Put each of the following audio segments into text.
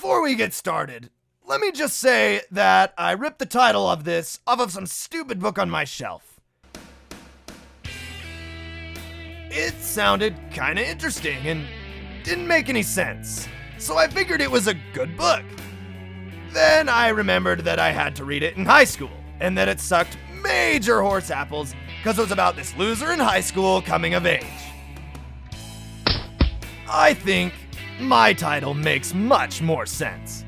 Before we get started, let me just say that I ripped the title of this off of some stupid book on my shelf. It sounded kinda interesting and didn't make any sense, so I figured it was a good book. Then I remembered that I had to read it in high school, and that it sucked major horse apples because it was about this loser in high school coming of age. I think my title makes much more sense.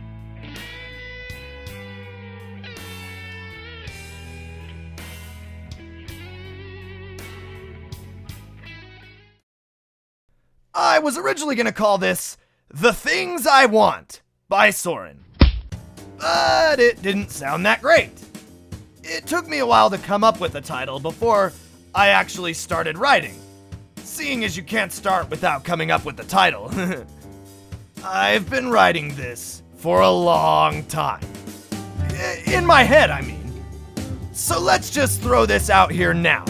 I was originally going to call this The Things I Want by Soarin, but it didn't sound that great. It took me a while to come up with a title before I actually started writing, seeing as you can't start without coming up with the title. I've been writing this for a long time. In my head, I mean. So let's just throw this out here now.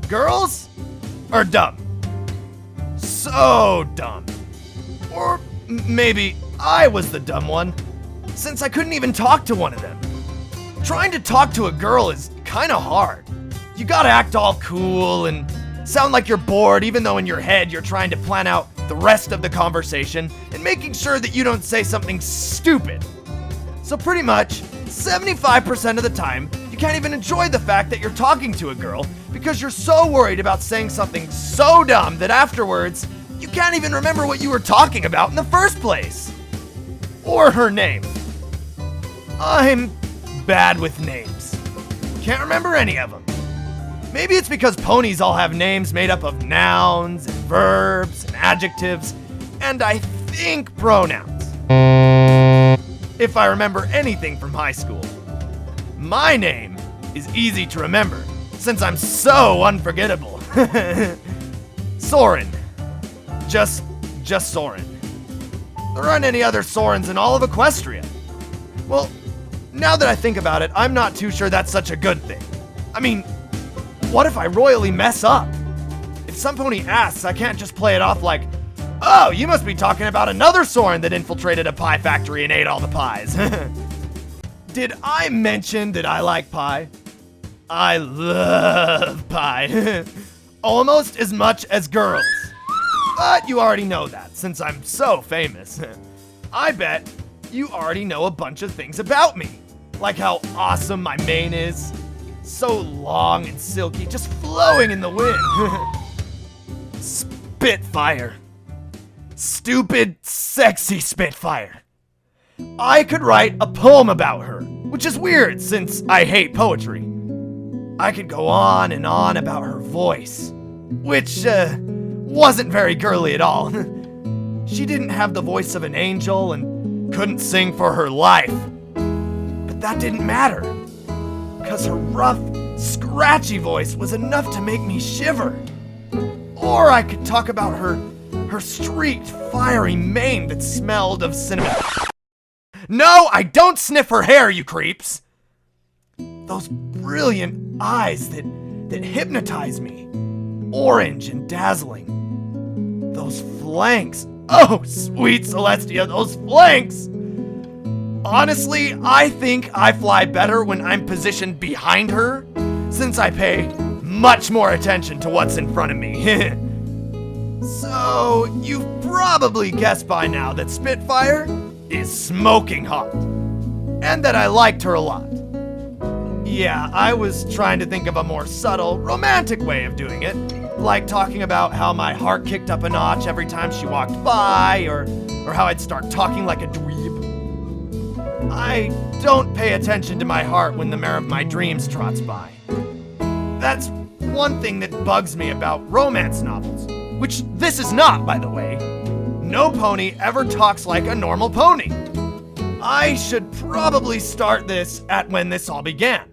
Girls are dumb. So dumb. Or maybe I was the dumb one, since I couldn't even talk to one of them. Trying to talk to a girl is kinda hard. You gotta act all cool and sound like you're bored, even though in your head you're trying to plan out the rest of the conversation and making sure that you don't say something stupid. So pretty much 75% of the time, you can't even enjoy the fact that you're talking to a girl because you're so worried about saying something so dumb that afterwards, you can't even remember what you were talking about in the first place. Or her name. I'm bad with names. Can't remember any of them. Maybe it's because ponies all have names made up of nouns and verbs and adjectives, and I think pronouns. If I remember anything from high school. My name is easy to remember, since I'm so unforgettable. Soarin. Just Soarin. There aren't any other Soarins in all of Equestria. Well, now that I think about it, I'm not too sure that's such a good thing. I mean, what if I royally mess up? If some pony asks, I can't just play it off like, oh, you must be talking about another Soarin that infiltrated a pie factory and ate all the pies. Did I mention that I like pie? I love pie. Almost as much as girls. But you already know that, since I'm so famous. I bet you already know a bunch of things about me. Like how awesome my mane is. So long and silky, just flowing in the wind. Spitfire. Stupid, sexy Spitfire. I could write a poem about her, which is weird since I hate poetry. I could go on and on about her voice, which wasn't very girly at all. She didn't have the voice of an angel and couldn't sing for her life. But that didn't matter, because her rough, scratchy voice was enough to make me shiver. Or I could talk about her streaked, fiery mane that smelled of cinnamon. No, I don't sniff her hair, you creeps! Those brilliant eyes that hypnotize me. Orange and dazzling. Those flanks. Oh, sweet Celestia, those flanks! Honestly, I think I fly better when I'm positioned behind her, since I pay much more attention to what's in front of me. So, you've probably guessed by now that Spitfire is smoking hot, and that I liked her a lot. Yeah, I was trying to think of a more subtle, romantic way of doing it, like talking about how my heart kicked up a notch every time she walked by, or how I'd start talking like a dweeb. I don't pay attention to my heart when the mare of my dreams trots by. That's one thing that bugs me about romance novels, which this is not, by the way. No pony ever talks like a normal pony. I should probably start this at when this all began.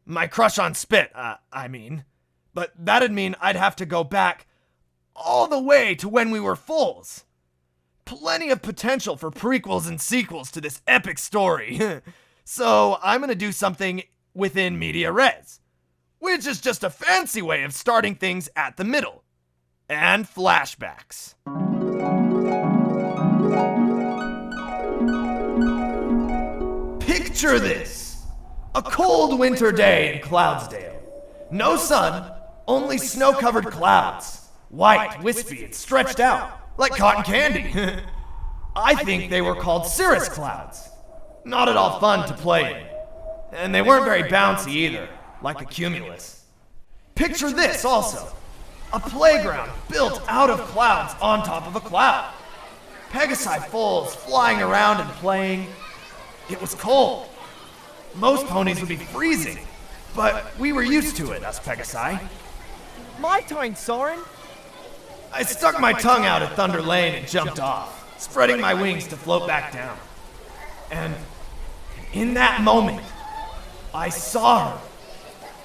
My crush on Spit, I mean. But that'd mean I'd have to go back all the way to when we were foals. Plenty of potential for prequels and sequels to this epic story. So I'm gonna do something within media res, which is just a fancy way of starting things at the middle. And flashbacks. Picture this. A cold winter day in Cloudsdale. No sun, only snow-covered clouds. White, wispy, and stretched out, like cotton candy. I think they were called cirrus clouds. Not at all fun to play in. And they weren't very bouncy either, like a cumulus. Picture this also. A playground built out of clouds on top of a cloud. Pegasi foals flying around and playing. It was cold. Most ponies would be freezing, but we were used to it, us Pegasi. My turn, Soarin. I stuck my tongue out at Thunderlane and jumped off, spreading my wings to float back down. And in that moment, I saw her.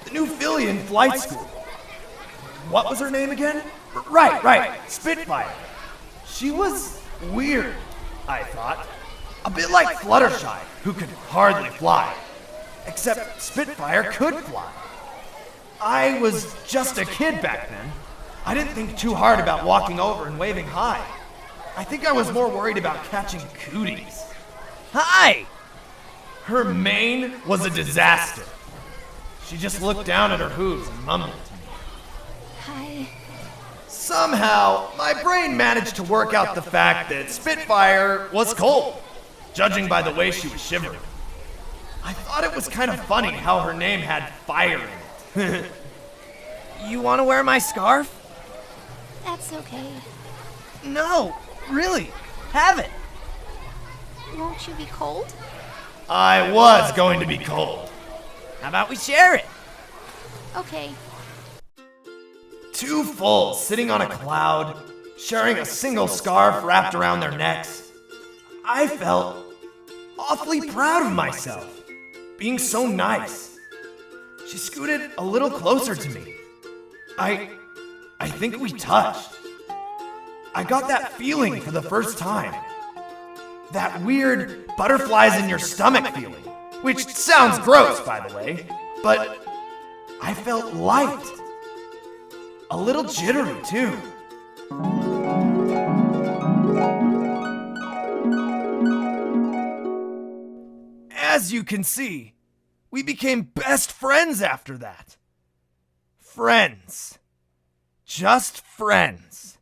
The new filly in flight school. What was her name again? Right, Spitfire. She was weird, I thought. A bit like Fluttershy, who could hardly fly. Except Spitfire could fly. I was just a kid back then. I didn't think too hard about walking over and waving hi. I think I was more worried about catching cooties. Hi! Her mane was a disaster. She just looked down at her hooves and mumbled to me. Hi. Somehow, my brain managed to work out the fact that Spitfire was cold, judging by the way she was shivering. I thought it was kind of funny how her name had fire in it. You want to wear my scarf? That's okay. No, really. Have it. Won't you be cold? I was going to be cold. How about we share it? Okay. Two foals sitting on a cloud, sharing a single scarf wrapped around their necks. I felt awfully proud of myself, being so nice. She scooted a little closer to me. I think we touched. I got that feeling for the first time. That weird butterflies in your stomach feeling, which sounds gross, by the way, but I felt light. A little jittery, too. As you can see, we became best friends after that. Friends. Just friends.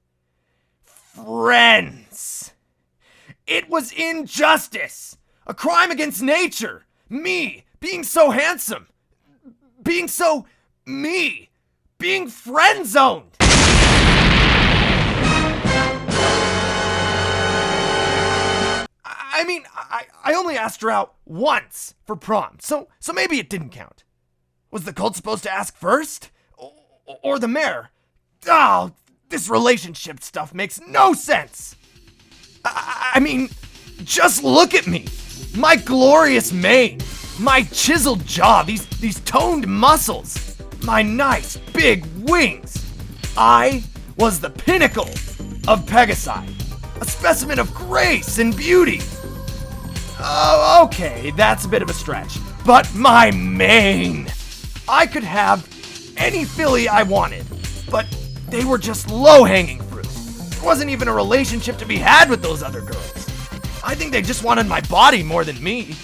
Friends. It was injustice. A crime against nature. Me, being so handsome. Being so me. Being friend-zoned. I mean, I only asked her out once for prom, so maybe it didn't count. Was the cult supposed to ask first? Or the mayor? Oh, this relationship stuff makes no sense. I mean, just look at me. My glorious mane. My chiseled jaw, these toned muscles. My nice big wings. I was the pinnacle of Pegasi. A specimen of grace and beauty. Oh, okay, that's a bit of a stretch. But my mane. I could have any filly I wanted, but they were just low-hanging fruit. There wasn't even a relationship to be had with those other girls. I think they just wanted my body more than me.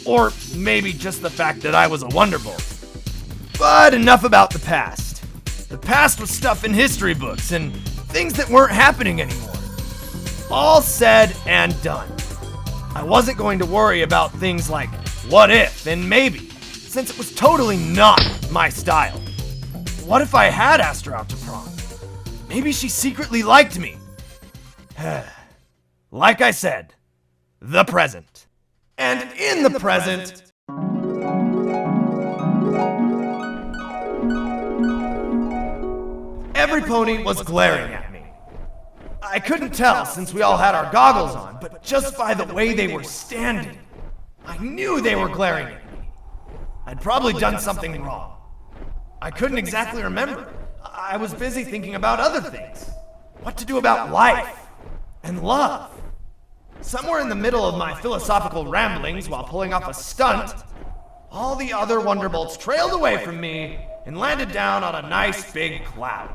Or maybe just the fact that I was a Wonderbolt. But enough about the past. The past was stuff in history books and things that weren't happening anymore. All said and done. I wasn't going to worry about things like what if and maybe, since it was totally not my style. What if I had asked her out to prom? Maybe she secretly liked me. Like I said, the present. And in the present... every pony was glaring at me. I couldn't tell since we all had our goggles on, but just by the way they were standing, I knew they were glaring at me. I'd probably done something wrong. I couldn't exactly remember. I was busy thinking about other things. What to do about life and love. Somewhere in the middle of my philosophical ramblings while pulling off a stunt, all the other Wonderbolts trailed away from me and landed down on a nice big cloud.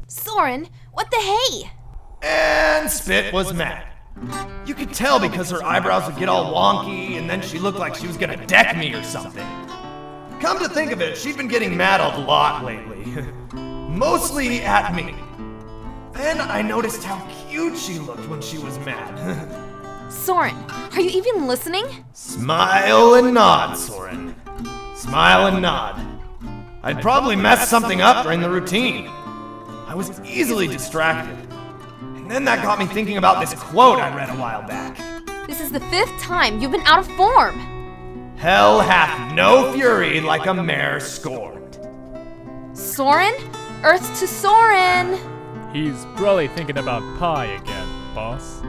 Soarin, what the hey? And Spit was mad. You could tell because her eyebrows would get all wonky, and then she looked like she was gonna deck me or something. Come to think of it, she'd been getting mad a lot lately. Mostly at me. Then I noticed how cute she looked when she was mad. Soarin, are you even listening? Smile and nod, Soarin. Smile and nod. I'd probably messed something up during the routine. I was easily distracted. And then that got me thinking about this quote I read a while back. This is the 5th time you've been out of form. Hell hath no fury like a mare scorned. Soarin? Earth to Soarin! He's probably thinking about pie again, boss.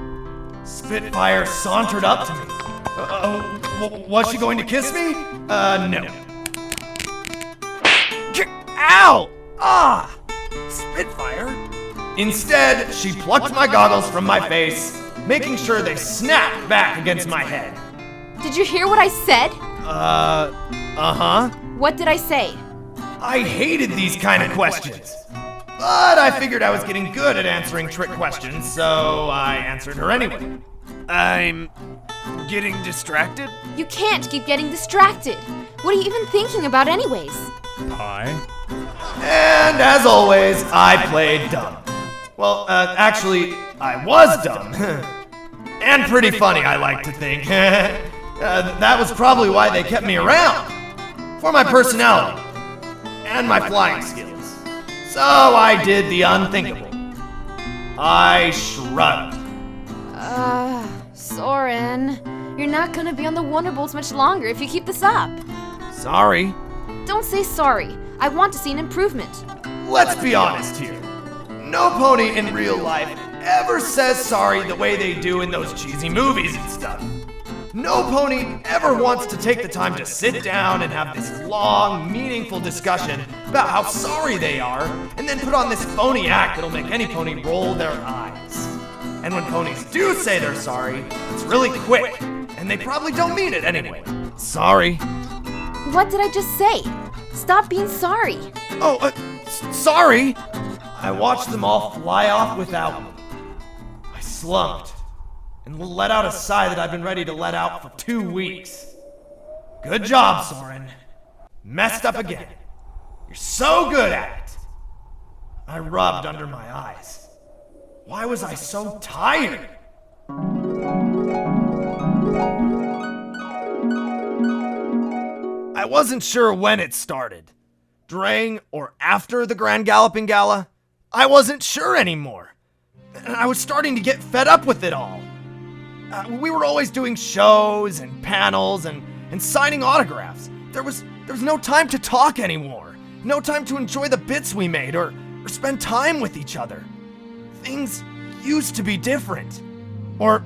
Spitfire sauntered up to me. Was she going to kiss me? No. Ow! Ah! Spitfire? Instead, she plucked my goggles from my face, making sure they snapped back against my head. Did you hear what I said? Uh-huh. What did I say? I hated these kind of questions. But I figured I was getting good at answering trick questions, so I answered her anyway. I'm getting distracted? You can't keep getting distracted. What are you even thinking about anyways? Pie? And as always, I played dumb. Well, actually, I was dumb. And pretty funny, I like to think. That was probably why they kept me around. For my personality. And my flying skills. So I did the unthinkable. I shrugged. Soarin, you're not gonna be on the Wonderbolts much longer if you keep this up. Sorry. Don't say sorry. I want to see an improvement. Let's be honest here. No pony in real life ever says sorry the way they do in those cheesy movies and stuff. No pony ever wants to take the time to sit down and have this long, meaningful discussion about how sorry they are, and then put on this phony act that'll make any pony roll their eyes. And when ponies do say they're sorry, it's really quick, and they probably don't mean it anyway. Sorry. What did I just say? Stop being sorry. Oh, sorry! I watched them all fly off without me. I slumped and let out a sigh that I've been ready to let out for 2 weeks. Good job, Soarin. Messed up again. You're so good at it. I rubbed under my eyes. Why was I so tired? I wasn't sure when it started. During or after the Grand Galloping Gala? I wasn't sure anymore. And I was starting to get fed up with it all. We were always doing shows and panels and signing autographs. There was no time to talk anymore. No time to enjoy the bits we made or spend time with each other. Things used to be different. Or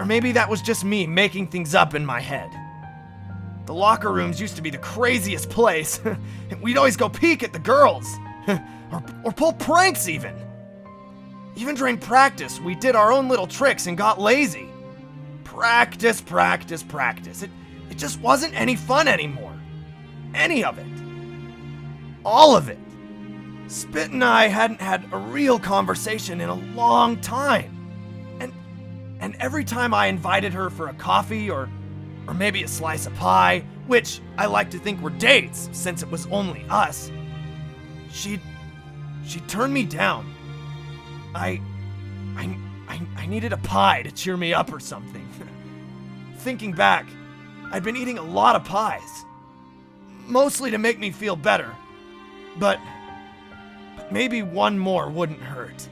maybe that was just me making things up in my head. The locker rooms used to be the craziest place. We'd always go peek at the girls. or pull pranks even. Even during practice, we did our own little tricks and got lazy. Practice, practice, practice. It just wasn't any fun anymore. Any of it. All of it. Spit and I hadn't had a real conversation in a long time. And every time I invited her for a coffee or maybe a slice of pie, which I like to think were dates since it was only us, she'd turn me down. I needed a pie to cheer me up or something. Thinking back, I'd been eating a lot of pies. Mostly to make me feel better. But maybe one more wouldn't hurt.